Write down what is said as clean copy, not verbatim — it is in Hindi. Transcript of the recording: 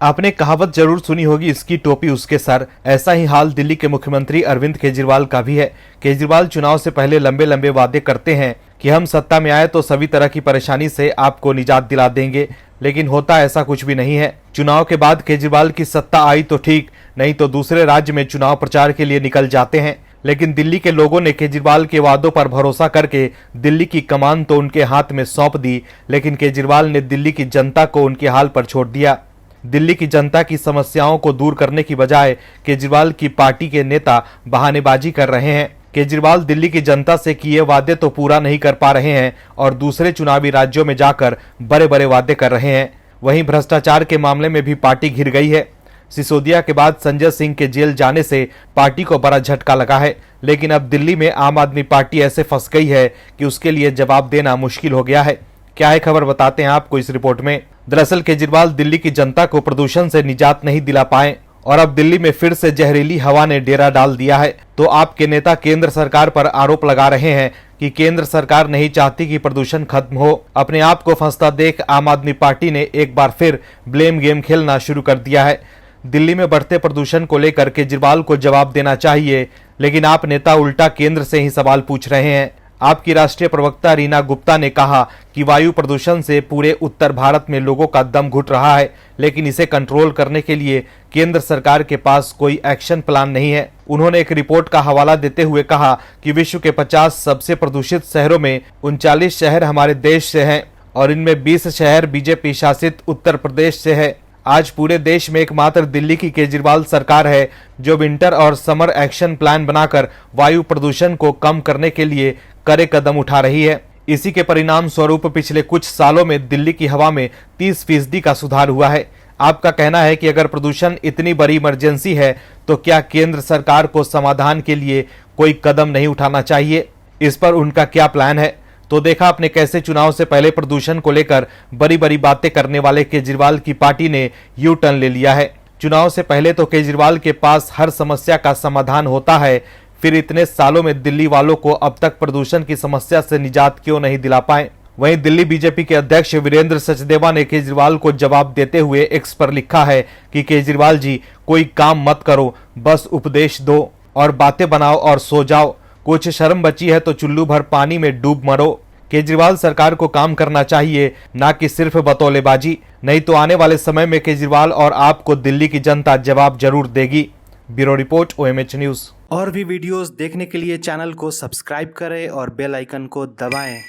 आपने कहावत जरूर सुनी होगी, इसकी टोपी उसके सर। ऐसा ही हाल दिल्ली के मुख्यमंत्री अरविंद केजरीवाल का भी है। केजरीवाल चुनाव से पहले लंबे लंबे वादे करते हैं कि हम सत्ता में आए तो सभी तरह की परेशानी से आपको निजात दिला देंगे, लेकिन होता ऐसा कुछ भी नहीं है। चुनाव के बाद केजरीवाल की सत्ता आई तो ठीक, नहीं तो दूसरे राज्य में चुनाव प्रचार के लिए निकल जाते हैं। लेकिन दिल्ली के लोगों ने केजरीवाल के वादों पर भरोसा करके दिल्ली की कमान तो उनके हाथ में सौंप दी, लेकिन केजरीवाल ने दिल्ली की जनता को उनके हाल पर छोड़ दिया। दिल्ली की जनता की समस्याओं को दूर करने की बजाय केजरीवाल की पार्टी के नेता बहानेबाजी कर रहे हैं। केजरीवाल दिल्ली की जनता से किए वादे तो पूरा नहीं कर पा रहे हैं और दूसरे चुनावी राज्यों में जाकर बड़े बड़े वादे कर रहे हैं। वहीं भ्रष्टाचार के मामले में भी पार्टी घिर गई है। सिसोदिया के बाद संजय सिंह के जेल जाने से पार्टी को बड़ा झटका लगा है, लेकिन अब दिल्ली में आम आदमी पार्टी ऐसे फंस गई है कि उसके लिए जवाब देना मुश्किल हो गया है। क्या है खबर, बताते हैं आपको इस रिपोर्ट में। दरअसल केजरीवाल दिल्ली की जनता को प्रदूषण से निजात नहीं दिला पाए और अब दिल्ली में फिर से जहरीली हवा ने डेरा डाल दिया है। तो आपके नेता केंद्र सरकार पर आरोप लगा रहे हैं कि केंद्र सरकार नहीं चाहती कि प्रदूषण खत्म हो। अपने आप को फंसता देख आम आदमी पार्टी ने एक बार फिर ब्लेम गेम खेलना शुरू कर दिया है। दिल्ली में बढ़ते प्रदूषण को लेकर केजरीवाल को जवाब देना चाहिए, लेकिन आप नेता उल्टा केंद्र से ही सवाल पूछ रहे हैं। आपकी राष्ट्रीय प्रवक्ता रीना गुप्ता ने कहा कि वायु प्रदूषण से पूरे उत्तर भारत में लोगों का दम घुट रहा है, लेकिन इसे कंट्रोल करने के लिए केंद्र सरकार के पास कोई एक्शन प्लान नहीं है। उन्होंने एक रिपोर्ट का हवाला देते हुए कहा कि विश्व के 50 सबसे प्रदूषित शहरों में 39 शहर हमारे देश से हैं और इनमें 20 शहर बीजेपी शासित उत्तर प्रदेश से है। आज पूरे देश में एकमात्र दिल्ली की केजरीवाल सरकार है जो विंटर और समर एक्शन प्लान बनाकर वायु प्रदूषण को कम करने के लिए कड़े कदम उठा रही है। इसी के परिणाम स्वरूप पिछले कुछ सालों में दिल्ली की हवा में 30% का सुधार हुआ है। आपका कहना है कि अगर प्रदूषण इतनी बड़ी इमरजेंसी है तो क्या केंद्र सरकार को समाधान के लिए कोई कदम नहीं उठाना चाहिए? इस पर उनका क्या प्लान है? तो देखा आपने कैसे चुनाव से पहले प्रदूषण को लेकर बड़ी बड़ी बातें करने वाले केजरीवाल की पार्टी ने यू टर्न ले लिया है। चुनाव से पहले तो केजरीवाल के पास हर समस्या का समाधान होता है, फिर इतने सालों में दिल्ली वालों को अब तक प्रदूषण की समस्या से निजात क्यों नहीं दिला पाए? वहीं दिल्ली बीजेपी के अध्यक्ष वीरेंद्र सचदेवा ने केजरीवाल को जवाब देते हुए एक्स पर लिखा है कि केजरीवाल जी, कोई काम मत करो, बस उपदेश दो और बातें बनाओ और सो जाओ। कुछ शर्म बची है तो चुल्लू भर पानी में डूब मरो। केजरीवाल सरकार को काम करना चाहिए, ना कि सिर्फ बतौलेबाजी, नहीं तो आने वाले समय में केजरीवाल और आपको दिल्ली की जनता जवाब जरूर देगी। Bureau report, OMH news. और भी वीडियोस देखने के लिए चैनल को सब्सक्राइब करें और बेल आइकन को दबाएं।